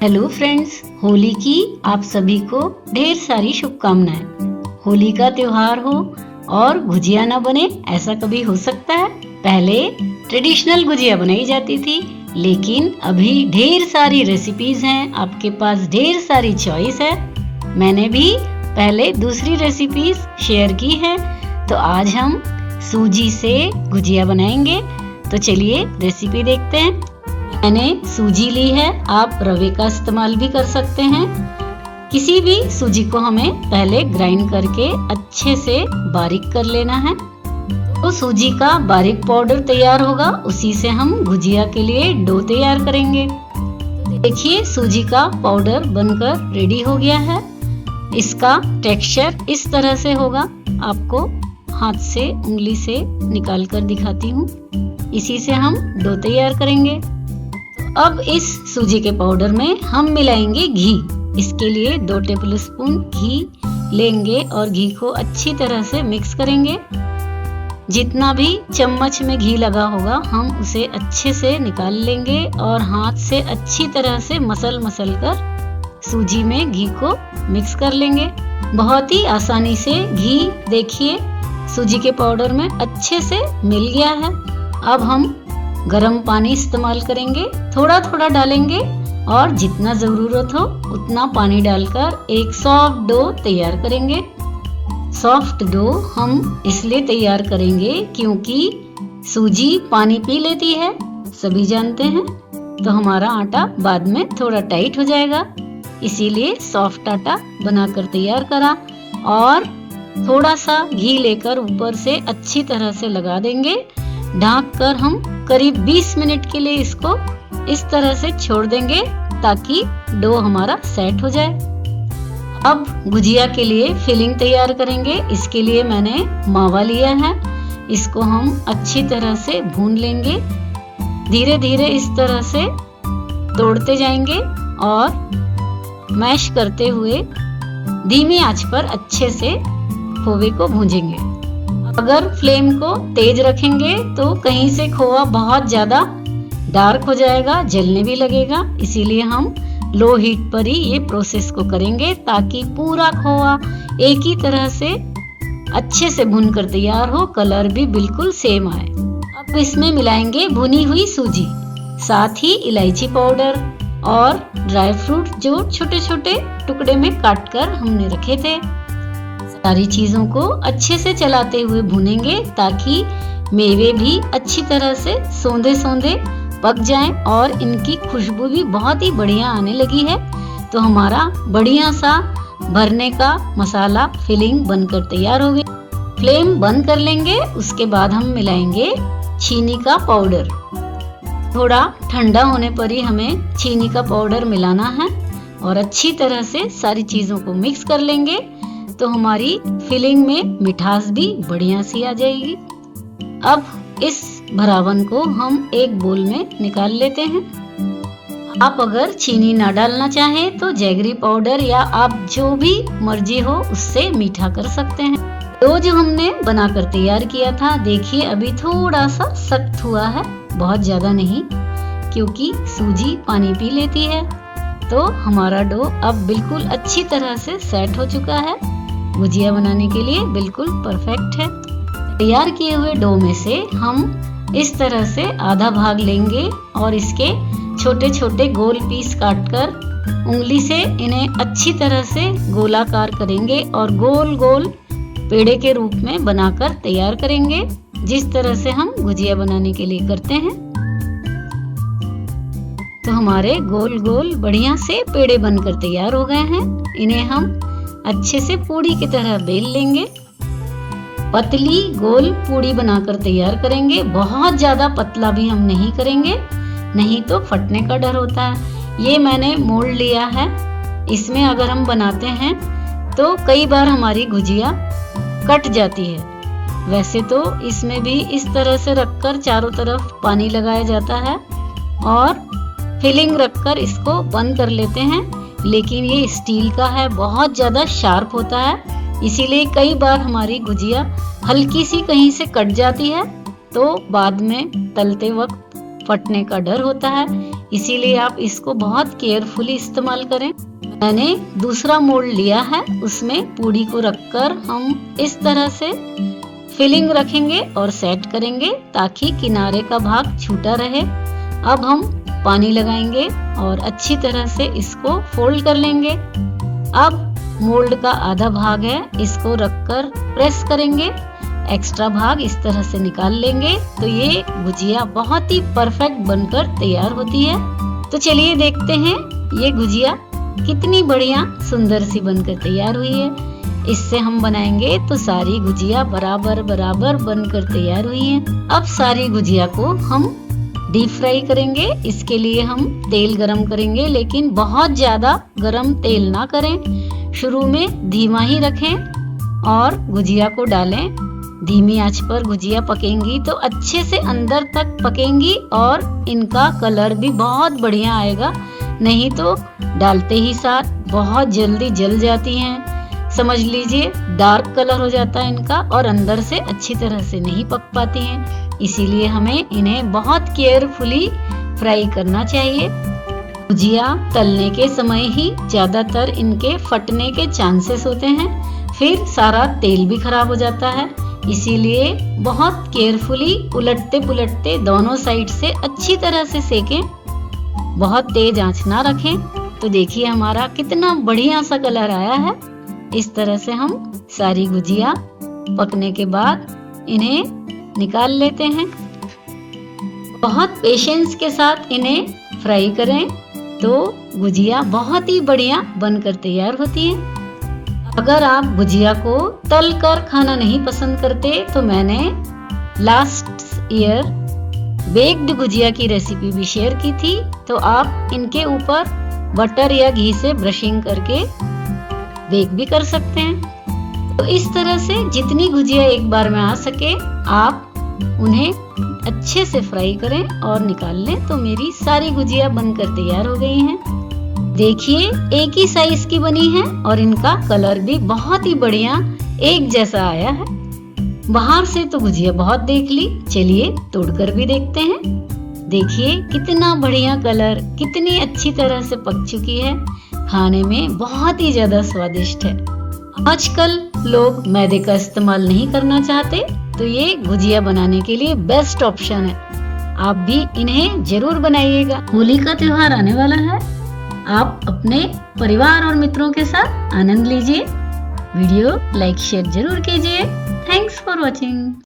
Hello friends, Holi की आप सभी को ढेर सारी शुभकामनाएं। होली का त्योहार हो और गुजिया ना बने, ऐसा कभी हो सकता है? पहले ट्रेडिशनल गुजिया बनाई जाती थी, लेकिन अभी ढेर सारी रेसिपीज हैं, आपके पास ढेर सारी चॉइस है। मैंने भी पहले दूसरी रेसिपीज शेयर की है, तो आज हम सूजी से गुजिया बनाएंगे। तो चलिए रेसिपी देखते हैं। मैंने सूजी ली है, आप रवे का इस्तेमाल भी कर सकते हैं। किसी भी सूजी को हमें पहले ग्राइंड करके अच्छे से बारीक कर लेना है। तो सूजी का बारीक पाउडर तैयार होगा, उसी से हम गुजिया के लिए डो तैयार करेंगे। देखिए सूजी का पाउडर बनकर रेडी हो गया है। इसका टेक्सचर इस तरह से होगा, आपको हाथ से उंगली से निकाल कर दिखाती हूँ। इसी से हम डो तैयार करेंगे। अब इस सूजी के पाउडर में हम मिलाएंगे घी। इसके लिए 2 टेबलस्पून घी लेंगे और घी को अच्छी तरह से मिक्स करेंगे। जितना भी चम्मच में घी लगा होगा हम उसे अच्छे से निकाल लेंगे और हाथ से अच्छी तरह से मसल कर सूजी में घी को मिक्स कर लेंगे। बहुत ही आसानी से घी देखिए सूजी के पाउडर में अच्छे से मिल गया है। अब हम गरम पानी इस्तेमाल करेंगे, थोड़ा थोड़ा डालेंगे और जितना ज़रूरत हो उतना पानी डालकर एक सॉफ्ट डो तैयार करेंगे। सॉफ्ट डो हम इसलिए तैयार करेंगे क्योंकि सूजी पानी पी लेती है, सभी जानते हैं। तो हमारा आटा बाद में थोड़ा टाइट हो जाएगा, इसीलिए सॉफ्ट आटा बनाकर तैयार करा। और थोड़ा सा घी लेकर ऊपर से अच्छी तरह से लगा देंगे। ढक कर हम करीब 20 मिनट के लिए इसको इस तरह से छोड़ देंगे ताकि डो हमारा सेट हो जाए। अब गुजिया के लिए फिलिंग तैयार करेंगे। इसके लिए मैंने मावा लिया है, इसको हम अच्छी तरह से भून लेंगे। धीरे धीरे इस तरह से तोड़ते जाएंगे और मैश करते हुए धीमी आंच पर अच्छे से खोवे को भूंजेंगे। अगर फ्लेम को तेज रखेंगे तो कहीं से खोआ बहुत ज्यादा डार्क हो जाएगा, जलने भी लगेगा। इसीलिए हम लो हीट पर ही ये प्रोसेस को करेंगे ताकि पूरा खोआ एक ही तरह से अच्छे से भून कर तैयार हो, कलर भी बिल्कुल सेम आए। अब इसमें मिलाएंगे भुनी हुई सूजी, साथ ही इलायची पाउडर और ड्राई फ्रूट जो छोटे छोटे टुकड़े में काट कर हमने रखे थे। सारी चीजों को अच्छे से चलाते हुए भूनेंगे ताकि मेवे भी अच्छी तरह से सौंधे सौंधे पक जाएं और इनकी खुशबू भी बहुत ही बढ़िया आने लगी है। तो हमारा बढ़िया सा भरने का मसाला फिलिंग बनकर तैयार हो गया। फ्लेम बंद कर लेंगे, उसके बाद हम मिलाएंगे चीनी का पाउडर। थोड़ा ठंडा होने पर ही हमें चीनी का पाउडर मिलाना है और अच्छी तरह से सारी चीजों को मिक्स कर लेंगे। तो हमारी फिलिंग में मिठास भी बढ़िया सी आ जाएगी। अब इस भरावन को हम एक बोल में निकाल लेते हैं। आप अगर चीनी ना डालना चाहें तो जैगरी पाउडर या आप जो भी मर्जी हो उससे मीठा कर सकते हैं। तो जो हमने बनाकर तैयार किया था, देखिए अभी थोड़ा सा सख्त हुआ है, बहुत ज्यादा नहीं, क्योंकि सूजी पानी पी लेती है। तो हमारा डो अब बिल्कुल अच्छी तरह से सेट हो चुका है, गुजिया बनाने के लिए बिल्कुल परफेक्ट है। तैयार किए हुए डो में से हम इस तरह से आधा भाग लेंगे और इसके छोटे छोटे गोल पीस काटकर उंगली से इन्हें अच्छी तरह से गोलाकार करेंगे और गोल गोल पेड़े के रूप में बनाकर तैयार करेंगे, जिस तरह से हम गुजिया बनाने के लिए करते हैं। तो हमारे गोल गोल बढ़िया से पेड़े बनकर तैयार हो गए हैं। इन्हें हम अच्छे से पूड़ी की तरह बेल लेंगे। पतली गोल पूड़ी बनाकर तैयार करेंगे, बहुत ज्यादा पतला भी हम नहीं करेंगे, नहीं तो फटने का डर होता है। ये मैंने मोल्ड लिया है, इसमें अगर हम बनाते हैं तो कई बार हमारी गुजिया कट जाती है। वैसे तो इसमें भी इस तरह से रखकर चारों तरफ पानी लगाया जाता है और फिलिंग रखकर इसको बंद कर लेते हैं, लेकिन ये स्टील का है, बहुत ज्यादा शार्प होता है, इसीलिए कई बार हमारी गुजिया हल्की सी कहीं से कट जाती है तो बाद में तलते वक्त फटने का डर होता है। इसीलिए आप इसको बहुत केयरफुली इस्तेमाल करें। मैंने दूसरा मोल्ड लिया है, उसमें पूड़ी को रखकर हम इस तरह से फिलिंग रखेंगे और सेट करेंगे ताकि किनारे का भाग छूटा रहे। अब हम पानी लगाएंगे और अच्छी तरह से इसको फोल्ड कर लेंगे। अब मोल्ड का आधा भाग है, इसको रखकर प्रेस करेंगे, एक्स्ट्रा भाग इस तरह से निकाल लेंगे तो ये गुजिया बहुत ही परफेक्ट बनकर तैयार होती है। तो चलिए देखते हैं ये गुजिया कितनी बढ़िया सुंदर सी बनकर तैयार हुई है। इससे हम बनाएंगे तो सारी गुजिया बराबर बराबर बनकर तैयार हुई है। अब सारी गुजिया को हम डीप फ्राई करेंगे। इसके लिए हम तेल गरम करेंगे, लेकिन बहुत ज्यादा गरम तेल ना करें। शुरू में धीमा ही रखें और गुजिया को डालें। धीमी आंच पर गुजिया पकेंगी तो अच्छे से अंदर तक पकेंगी और इनका कलर भी बहुत बढ़िया आएगा। नहीं तो डालते ही साथ बहुत जल्दी जल जाती हैं। समझ लीजिए डार्क कलर हो जाता है इनका और अंदर से अच्छी तरह से नहीं पक पाती हैं। इसीलिए हमें इन्हें बहुत केयरफुली फ्राई करना चाहिए। गुजिया तलने के समय ही ज्यादातर इनके फटने के चांसेस होते हैं, फिर सारा तेल भी खराब हो जाता है। इसीलिए बहुत केयरफुली उलटते पुलटते दोनों साइड से अच्छी तरह से सेकें। बहुत तेज आंच ना रखें। तो देखिए हमारा कितना बढ़िया सा कलर आया है। इस तरह से हम सारी गुजिया पकने के बाद इन्हें निकाल लेते हैं। बहुत पेशेंस के साथ इन्हें फ्राई करें तो गुजिया बहुत ही बढ़िया बनकर तैयार होती है। अगर आप गुजिया को तल कर खाना नहीं पसंद करते तो मैंने लास्ट ईयर बेक्ड गुजिया की रेसिपी भी शेयर की थी, तो आप इनके ऊपर बटर या घी से ब्रशिंग करके बेक भी कर सकते हैं। तो इस तरह से जितनी गुजिया एक बार में आ सके आप उन्हें अच्छे से फ्राई करें और निकाल लें। तो मेरी सारी गुजिया बनकर तैयार हो गई हैं। देखिए एक ही साइज की बनी है और इनका कलर भी बहुत ही बढ़िया एक जैसा आया है। बाहर से तो गुजिया बहुत देख ली, चलिए तोड़कर भी देखते हैं। देखिए कितना बढ़िया कलर, कितनी अच्छी तरह से पक चुकी है। खाने में बहुत ही ज्यादा स्वादिष्ट है। आजकल लोग मैदे का इस्तेमाल नहीं करना चाहते, तो ये गुजिया बनाने के लिए बेस्ट ऑप्शन है। आप भी इन्हें जरूर बनाइएगा। होली का त्योहार आने वाला है, आप अपने परिवार और मित्रों के साथ आनंद लीजिए। वीडियो लाइक शेयर जरूर कीजिए। Thanks for watching.